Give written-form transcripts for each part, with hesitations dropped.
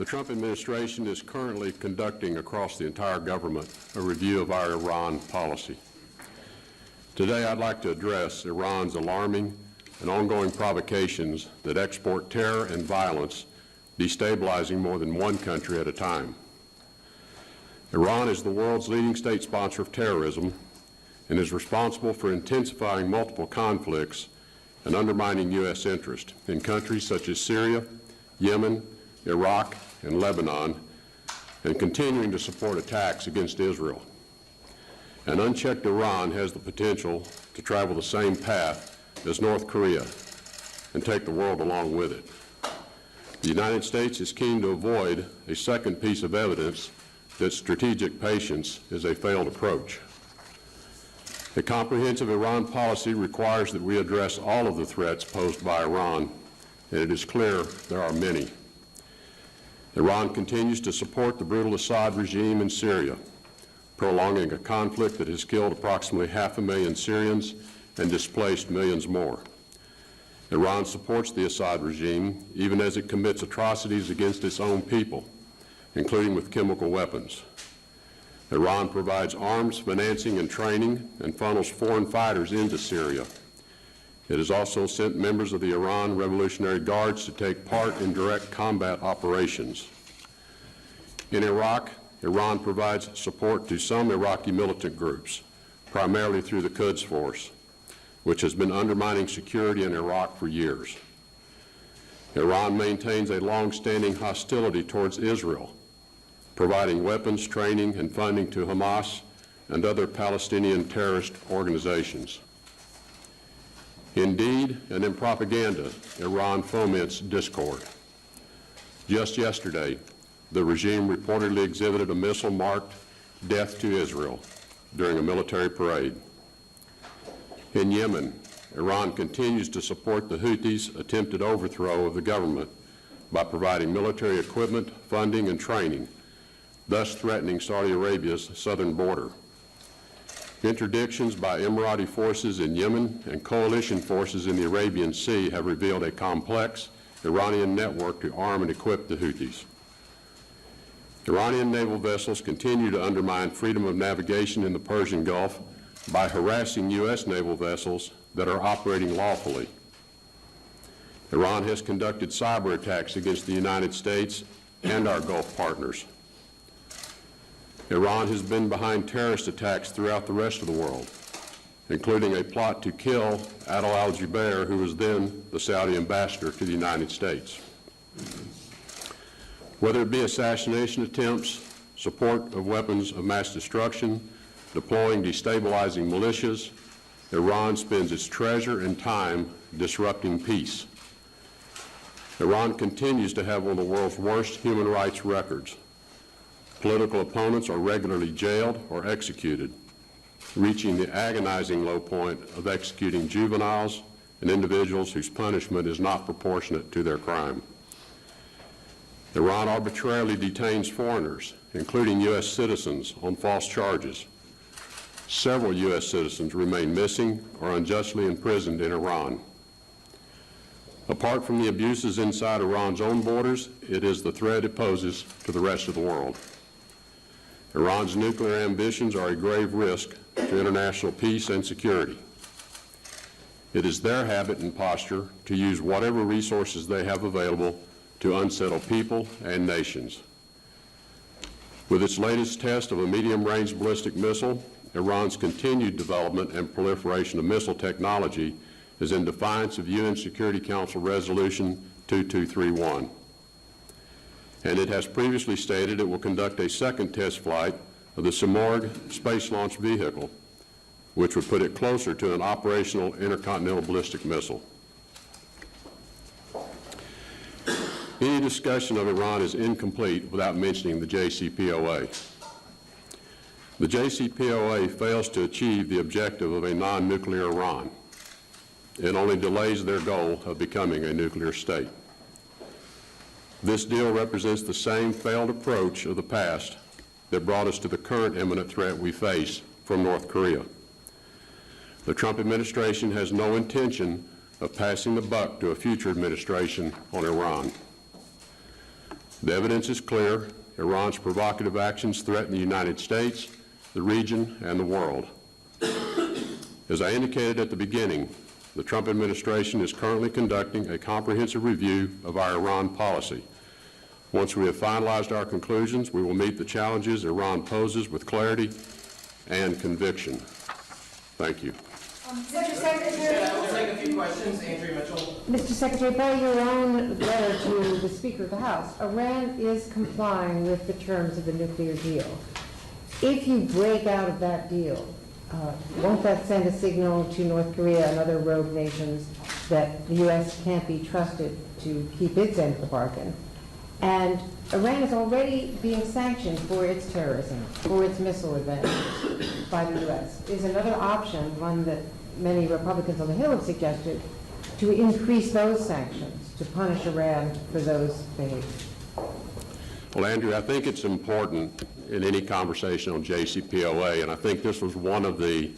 The Trump administration is currently conducting across the entire government a review of our Iran policy. Today, I'd like to address Iran's alarming and ongoing provocations that export terror and violence, destabilizing more than one country at a time. Iran is the world's leading state sponsor of terrorism and is responsible for intensifying multiple conflicts and undermining U.S. interest in countries such as Syria, Yemen, Iraq, and Lebanon, and continuing to support attacks against Israel. An unchecked Iran has the potential to travel the same path as North Korea and take the world along with it. The United States is keen to avoid a second piece of evidence that strategic patience is a failed approach. A comprehensive Iran policy requires that we address all of the threats posed by Iran, and it is clear there are many. Iran continues to support the brutal Assad regime in Syria, prolonging a conflict that has killed approximately 500,000 Syrians and displaced millions more. Iran supports the Assad regime even as it commits atrocities against its own people, including with chemical weapons. Iran provides arms, financing, and training and funnels foreign fighters into Syria. It has also sent members of the Iran Revolutionary Guards to take part in direct combat operations. In Iraq, Iran provides support to some Iraqi militant groups, primarily through the Quds Force, which has been undermining security in Iraq for years. Iran maintains a long-standing hostility towards Israel, providing weapons, training, and funding to Hamas and other Palestinian terrorist organizations. Indeed, and in propaganda, Iran foments discord. Just yesterday, the regime reportedly exhibited a missile marked "Death to Israel" during a military parade. In Yemen, Iran continues to support the Houthis' attempted overthrow of the government by providing military equipment, funding, and training, thus threatening Saudi Arabia's southern border. Interdictions by Emirati forces in Yemen and coalition forces in the Arabian Sea have revealed a complex Iranian network to arm and equip the Houthis. Iranian naval vessels continue to undermine freedom of navigation in the Persian Gulf by harassing U.S. naval vessels that are operating lawfully. Iran has conducted cyber attacks against the United States and our Gulf partners. Iran has been behind terrorist attacks throughout the rest of the world, including a plot to kill Adel al-Jubeir, who was then the Saudi ambassador to the United States. Whether it be assassination attempts, support of weapons of mass destruction, deploying destabilizing militias, Iran spends its treasure and time disrupting peace. Iran continues to have one of the world's worst human rights records. Political opponents are regularly jailed or executed, reaching the agonizing low point of executing juveniles and individuals whose punishment is not proportionate to their crime. Iran arbitrarily detains foreigners, including U.S. citizens, on false charges. Several U.S. citizens remain missing or unjustly imprisoned in Iran. Apart from the abuses inside Iran's own borders, it is the threat it poses to the rest of the world. Iran's nuclear ambitions are a grave risk to international peace and security. It is their habit and posture to use whatever resources they have available to unsettle people and nations. With its latest test of a medium-range ballistic missile, Iran's continued development and proliferation of missile technology is in defiance of UN Security Council Resolution 2231. And it has previously stated it will conduct a second test flight of the Simorgh space launch vehicle, which would put it closer to an operational intercontinental ballistic missile. Any discussion of Iran is incomplete without mentioning the JCPOA. The JCPOA fails to achieve the objective of a non-nuclear Iran. It only delays their goal of becoming a nuclear state. This deal represents the same failed approach of the past that brought us to the current imminent threat we face from North Korea. The Trump administration has no intention of passing the buck to a future administration on Iran. The evidence is clear. Iran's provocative actions threaten the United States, the region, and the world. As I indicated at the beginning, the Trump administration is currently conducting a comprehensive review of our Iran policy. Once we have finalized our conclusions, we will meet the challenges Iran poses with clarity and conviction. Thank you. Mr. Secretary. We'll take a few questions. Andrea Mitchell. Mr. Secretary, by your own letter to the Speaker of the House, Iran is complying with the terms of the nuclear deal. If you break out of that deal, won't that send a signal to North Korea and other rogue nations that the U.S. can't be trusted to keep its end of the bargain? And Iran is already being sanctioned for its terrorism, for its missile advances by the U.S. Is another option, one that many Republicans on the Hill have suggested, to increase those sanctions, to punish Iran for those behaviors? Well, Andrew, I think it's important in any conversation on JCPOA, and I think this was one of the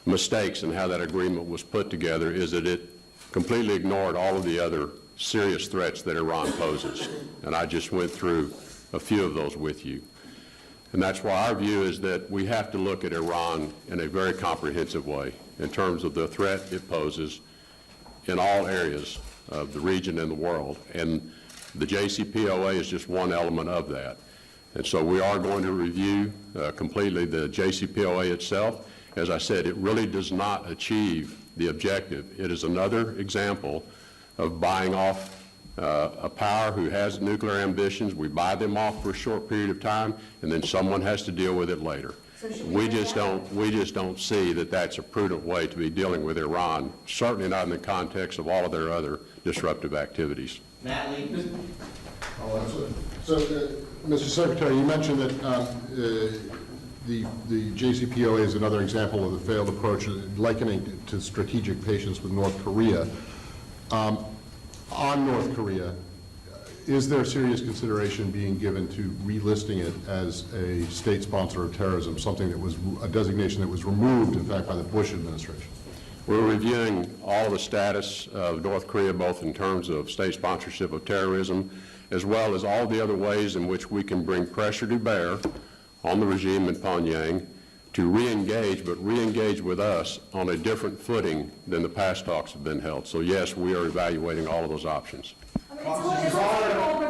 mistakes in how that agreement was put together, is that it completely ignored all of the other serious threats that Iran poses. And I just went through a few of those with you. And that's why our view is that we have to look at Iran in a very comprehensive way in terms of the threat it poses in all areas of the region and the world. And the JCPOA is just one element of that. And so we are going to review completely the JCPOA itself. As I said, it really does not achieve the objective. It is another example of buying off a power who has nuclear ambitions. We buy them off for a short period of time, and then someone has to deal with it later. So we just don't see that that's a prudent way to be dealing with Iran, certainly not in the context of all of their other disruptive activities. Matt Lee. So, Mr. Secretary, you mentioned that the JCPOA is another example of the failed approach, likening it to strategic patience with North Korea. On North Korea, is there serious consideration being given to relisting it as a state sponsor of terrorism, something that was a designation that was removed, in fact, by the Bush administration? We're reviewing all the status of North Korea, both in terms of state sponsorship of terrorism, as well as all the other ways in which we can bring pressure to bear on the regime in Pyongyang to re-engage, but re-engage with us on a different footing than the past talks have been held. So yes, we are evaluating all of those options. Venezuela,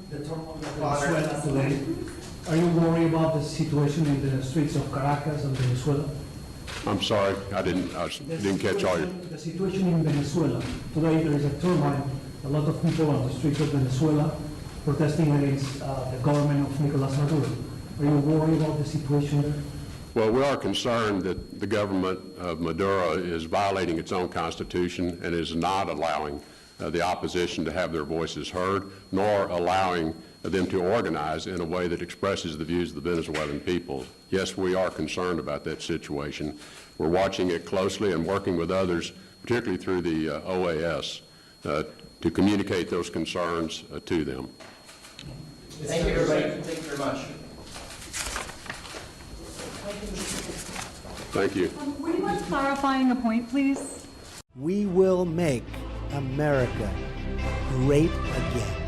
the turmoil in Venezuela today. Are you worried about the situation in the streets of Caracas and Venezuela? I'm sorry, I didn't catch all your... The situation in Venezuela. Today there is a turmoil. A lot of people on the streets of Venezuela protesting against the government of Nicolas Maduro. Are you worried about the situation there? Well, we are concerned that the government of Maduro is violating its own constitution and is not allowing the opposition to have their voices heard, nor allowing them to organize in a way that expresses the views of the Venezuelan people. Yes, we are concerned about that situation. We're watching it closely and working with others, particularly through the OAS, to communicate those concerns to them. Thank you, everybody. Thank you very much. Thank you. Would you mind clarifying a point, please? We will make America great again.